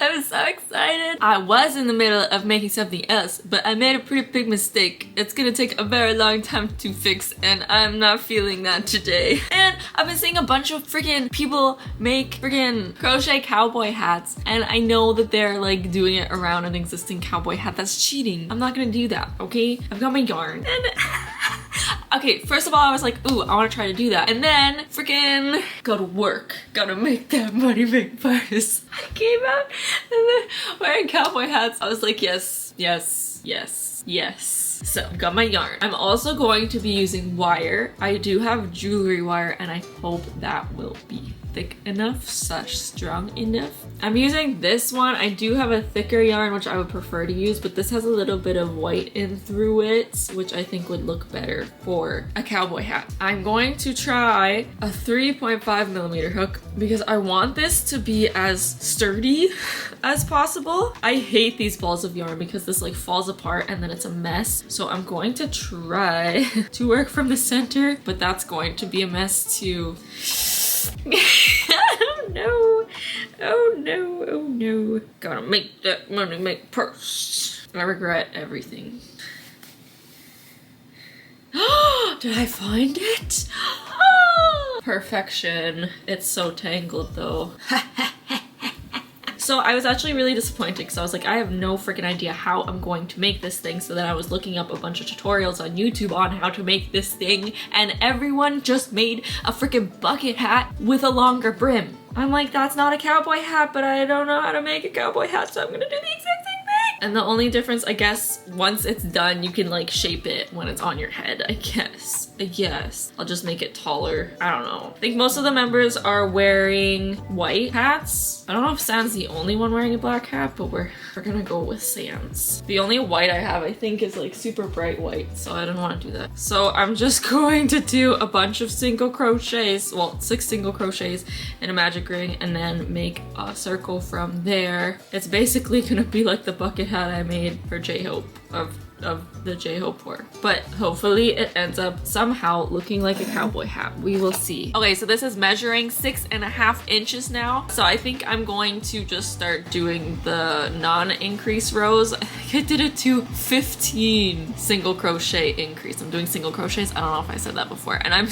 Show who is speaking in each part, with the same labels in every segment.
Speaker 1: I'm so excited. I was in the middle of making something else, but I made a pretty big mistake. It's gonna take a very long time to fix, and I'm not feeling that today. And I've been seeing a bunch of freaking people make freaking crochet cowboy hats, and I know that they're like doing it around an existing cowboy hat. That's cheating. I'm not gonna do that, okay? I've got my yarn. And okay, first of all, I was like, ooh, I want to try to do that. And then freaking gotta work. Gotta make that money make first. I came out and then wearing cowboy hats. I was like, yes, yes, yes, yes. So, got my yarn. I'm also going to be using wire. I do have jewelry wire, and I hope that will be thick enough, strong enough. I'm using this one. I do have a thicker yarn, which I would prefer to use, but this has a little bit of white in through it, which I think would look better for a cowboy hat. I'm going to try a 3.5mm hook because I want this to be as sturdy as possible. I hate these balls of yarn because this like falls apart and then it's a mess. So I'm going to try to work from the center, but that's going to be a mess too. Oh no, oh no, oh no. Gotta make that money make purse. I regret everything. Did I find it? Perfection. It's so tangled though. So I was actually really disappointed because I was like, I have no freaking idea how I'm going to make this thing. So then I was looking up a bunch of tutorials on YouTube on how to make this thing, and everyone just made a freaking bucket hat with a longer brim. I'm like, that's not a cowboy hat, but I don't know how to make a cowboy hat, so I'm gonna do the exact same thing. And the only difference, I guess, once it's done, you can like shape it when it's on your head, I guess. I'll just make it taller. I don't know. I think most of the members are wearing white hats. I don't know if Sans the only one wearing a black hat, but we're gonna go with Sans. The only white I have, I think, is like super bright white, so I don't want to do that. So I'm just going to do a bunch of single crochets, well, 6 single crochets in a magic ring, and then make a circle from there. It's basically gonna be like the bucket hat I made for J-Hope of the J-Hope work. But hopefully it ends up somehow looking like a cowboy hat. We will see. Okay, so this is measuring 6.5 inches now. So I think I'm going to just start doing the non-increase rows. I think I did it to 15 single crochet increase. I'm doing single crochets. I don't know if I said that before. And I'm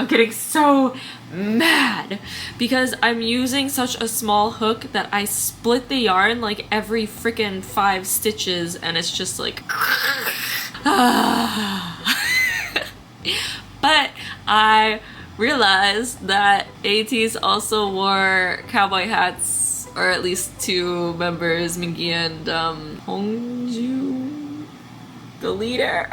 Speaker 1: getting so mad because I'm using such a small hook that I split the yarn like every freaking 5 stitches, and it's just like but I realized that Ateez also wore cowboy hats, or at least 2 members, Mingy and Hongjoong, the leader,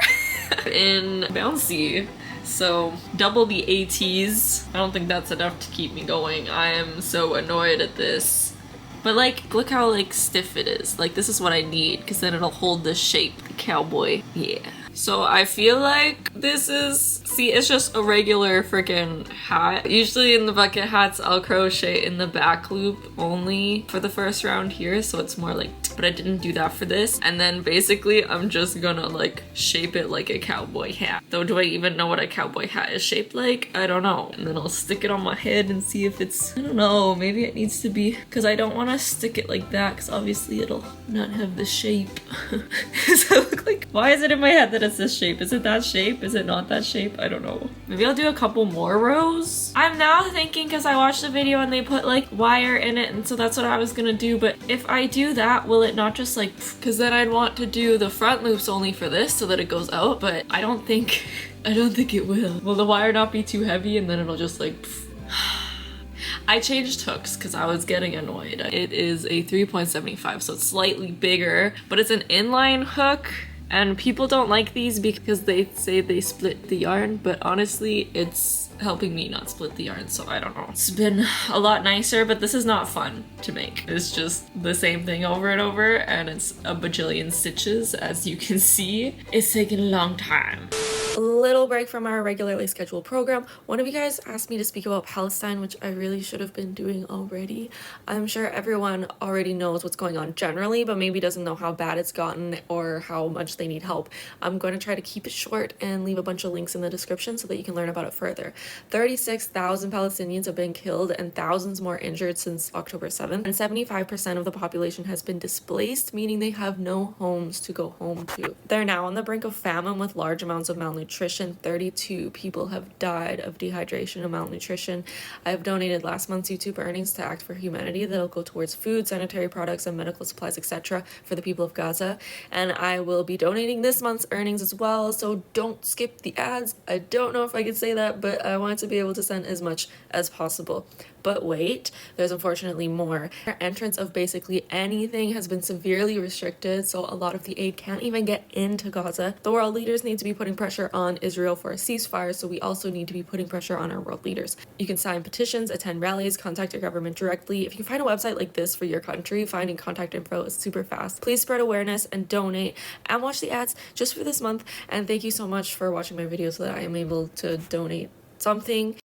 Speaker 1: in Bouncy. So double the Ateez. I don't think that's enough to keep me going. I am so annoyed at this. But like, look how like stiff it is. Like, this is what I need because then it'll hold the shape, the cowboy. Yeah. So I feel like this is, see, it's just a regular freaking hat. Usually in the bucket hats, I'll crochet in the back loop only for the first round here. So it's more like, but I didn't do that for this. And then basically I'm just gonna like shape it like a cowboy hat. Though do I even know what a cowboy hat is shaped like? I don't know. And then I'll stick it on my head and see if it's, I don't know, maybe it needs to be, because I don't want to stick it like that because obviously it'll not have the shape. Does that look like, why is it in my head that it's this shape? Is it that shape? Is it not that shape? I don't know. Maybe I'll do a couple more rows. I'm now thinking, because I watched the video and they put like wire in it, and so that's what I was gonna do, but if I do that, will it not just like, because then I'd want to do the front loops only for this so that it goes out, but I don't think it will. Will the wire not be too heavy and then it'll just like I changed hooks because I was getting annoyed. It is a 3.75, so it's slightly bigger, but it's an inline hook. And people don't like these because they say they split the yarn, but honestly, it's helping me not split the yarn, so I don't know. It's been a lot nicer, but this is not fun to make. It's just the same thing over and over, and it's a bajillion stitches, as you can see. It's taken a long time. A little break from our regularly scheduled program. One of you guys asked me to speak about Palestine, which I really should have been doing already. I'm sure everyone already knows what's going on generally, but maybe doesn't know how bad it's gotten or how much they need help. I'm going to try to keep it short and leave a bunch of links in the description so that you can learn about it further. 36,000 Palestinians have been killed and thousands more injured since October 7th, and 75% of the population has been displaced, meaning they have no homes to go home to. They're now on the brink of famine with large amounts of malnutrition. 32 people have died of dehydration and malnutrition. I have donated last month's YouTube earnings to Act for Humanity that'll go towards food, sanitary products, and medical supplies, etc. for the people of Gaza. And I will be donating this month's earnings as well, so don't skip the ads. I don't know if I can say that, but I want to be able to send as much as possible. But wait, there's unfortunately more. Our entrance of basically anything has been severely restricted, so a lot of the aid can't even get into Gaza. The world leaders need to be putting pressure on Israel for a ceasefire, so we also need to be putting pressure on our world leaders. You can sign petitions, attend rallies, contact your government directly. If you find a website like this for your country, finding contact info is super fast. Please spread awareness and donate and watch the ads just for this month. And thank you so much for watching my video so that I am able to donate something.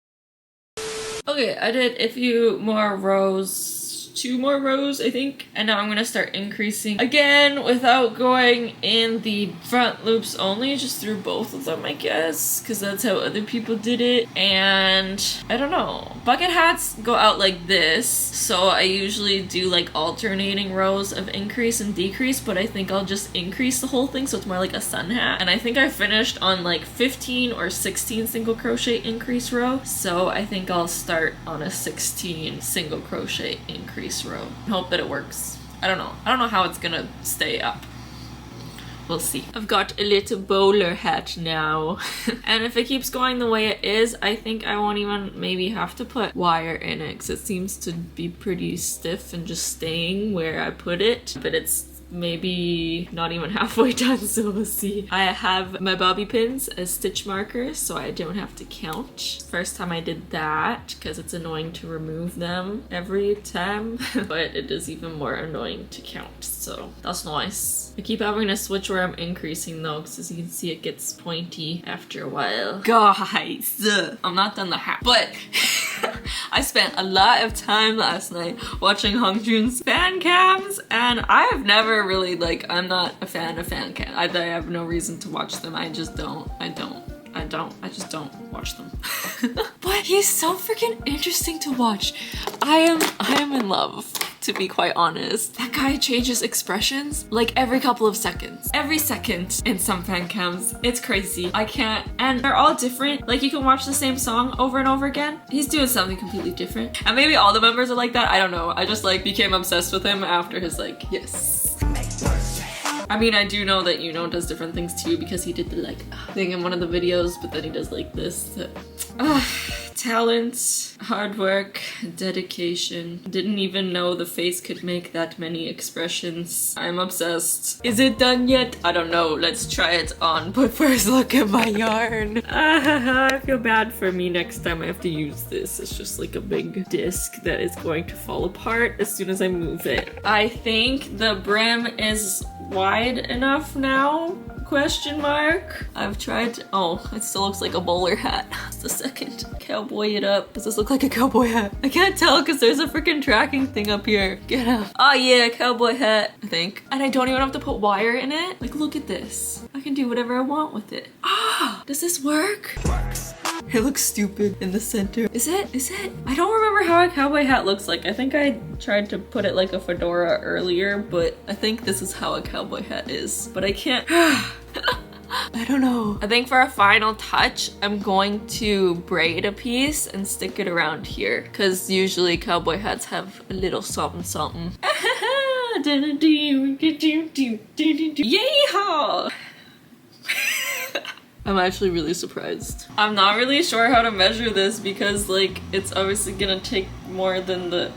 Speaker 1: Okay, I did a few more rows, 2 more rows I think, and now I'm gonna start increasing again without going in the front loops only, just through both of them I guess, because that's how other people did it. And I don't know, bucket hats go out like this, so I usually do like alternating rows of increase and decrease, but I think I'll just increase the whole thing so it's more like a sun hat. And I think I finished on like 15 or 16 single crochet increase row, so I think I'll start on a 16 single crochet increase row. Hope that it works. I don't know how it's gonna stay up. We'll see. I've got a little bowler hat now. And if it keeps going the way it is, I think I won't even maybe have to put wire in it, because it seems to be pretty stiff and just staying where I put it. But it's maybe not even halfway done, so we'll see. I have my bobby pins as stitch markers so I don't have to count. First time I did that because it's annoying to remove them every time, but it is even more annoying to count, so that's nice. I keep having to switch where I'm increasing though, because as you can see it gets pointy after a while. Guys, I'm not done the hat, but I spent a lot of time last night watching Hongjoong's fan cams, and I have never really, like, I'm not a fan of fan cams. I have no reason to watch them. I just don't watch them. But he's so freaking interesting to watch. I am in love, to be quite honest. That guy changes expressions like every couple of seconds. Every second in some fan cams. It's crazy. I can't. And they're all different. Like, you can watch the same song over and over again. He's doing something completely different. And maybe all the members are like that. I don't know. I just like became obsessed with him after his like, yes. I mean, I do know that Yunho does different things too, because he did the like thing in one of the videos, but then he does like this. Talent, hard work, dedication. Didn't even know the face could make that many expressions. I'm obsessed. Is it done yet? I don't know. Let's try it on. But first, look at my yarn. I feel bad for me next time I have to use this. It's just like a big disc that is going to fall apart as soon as I move it. I think the brim is wide enough now? Question mark. I've tried. Oh, it still looks like a bowler hat. Just a second. Cowboy it up. Does this look like a cowboy hat? I can't tell because there's a freaking tracking thing up here. Get out. Oh yeah, cowboy hat, I think. And I don't even have to put wire in it. Like, look at this. I can do whatever I want with it. Ah, does this work? It looks stupid in the center. Is it? Is it? I don't remember how a cowboy hat looks like. I think I tried to put it like a fedora earlier, but I think this is how a cowboy hat is. But I can't. I don't know. I think for a final touch, I'm going to braid a piece and stick it around here, because usually cowboy hats have a little something something. Yeehaw! I'm actually really surprised. I'm not really sure how to measure this because, like, it's obviously gonna take more than the...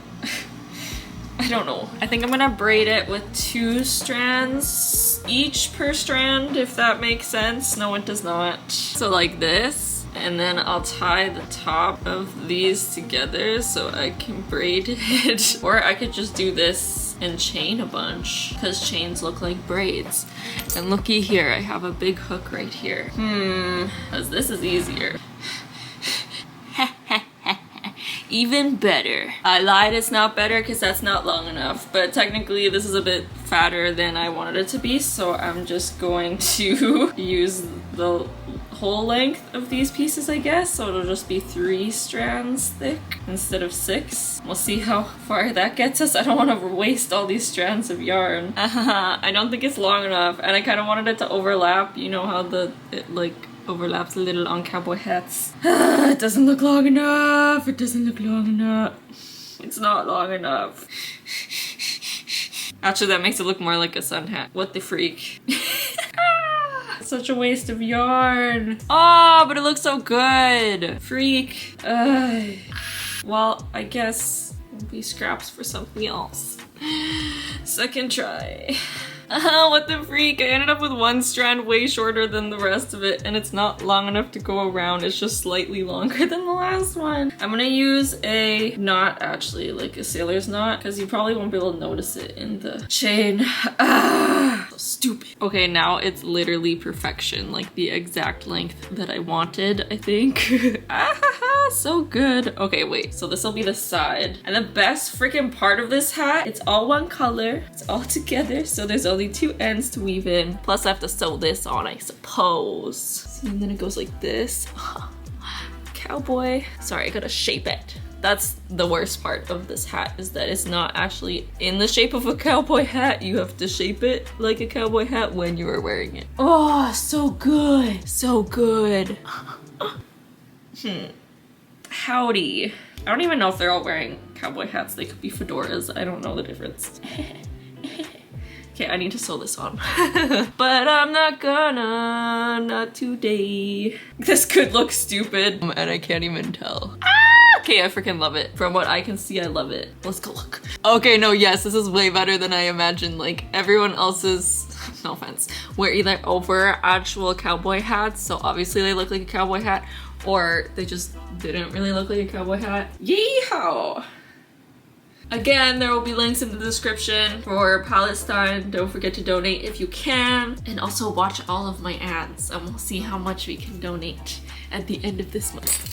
Speaker 1: I don't know. I think I'm gonna braid it with 2 strands each per strand, if that makes sense. No, it does not. So like this, and then I'll tie the top of these together so I can braid it. Or I could just do this and chain a bunch because chains look like braids. And looky here, I have a big hook right here. Because this is easier. Even better. I lied, it's not better because that's not long enough, but technically this is a bit fatter than I wanted it to be, so I'm just going to use the whole length of these pieces, I guess, so it'll just be 3 strands thick instead of 6. We'll see how far that gets us. I don't want to waste all these strands of yarn. I don't think it's long enough, and I kind of wanted it to overlap. You know how it like overlaps a little on cowboy hats. It doesn't look long enough. It doesn't look long enough. It's not long enough. Actually, that makes it look more like a sun hat. What the freak? Such a waste of yarn. Oh, but it looks so good. Freak. Well, I guess it'll be scraps for something else. Second try. What the freak? I ended up with one strand way shorter than the rest of it, and it's not long enough to go around. It's just slightly longer than the last one. I'm gonna use a knot, actually, like a sailor's knot, because you probably won't be able to notice it in the chain. So stupid. Okay, now it's literally perfection, like the exact length that I wanted, I think. So good. Okay, wait, so this will be the side. And the best freaking part of this hat, it's all one color, it's all together, so there's only 2 ends to weave in. Plus I have to sew this on, I suppose. See, and then it goes like this. Cowboy. Sorry, I gotta shape it. That's the worst part of this hat, is that it's not actually in the shape of a cowboy hat. You have to shape it like a cowboy hat when you are wearing it. Oh, so good. So good. Howdy. I don't even know if they're all wearing cowboy hats. They could be fedoras. I don't know the difference. Okay, I need to sew this on. But I'm not gonna, not today. This could look stupid, and I can't even tell. Okay, I freaking love it. From what I can see, I love it. Let's go look. Okay, no, yes, this is way better than I imagined. Like, everyone else's, no offense, were either over actual cowboy hats, so obviously they look like a cowboy hat, or they just didn't really look like a cowboy hat. Yeehaw! Again, there will be links in the description for Palestine. Don't forget to donate if you can. And also watch all of my ads and we'll see how much we can donate at the end of this month.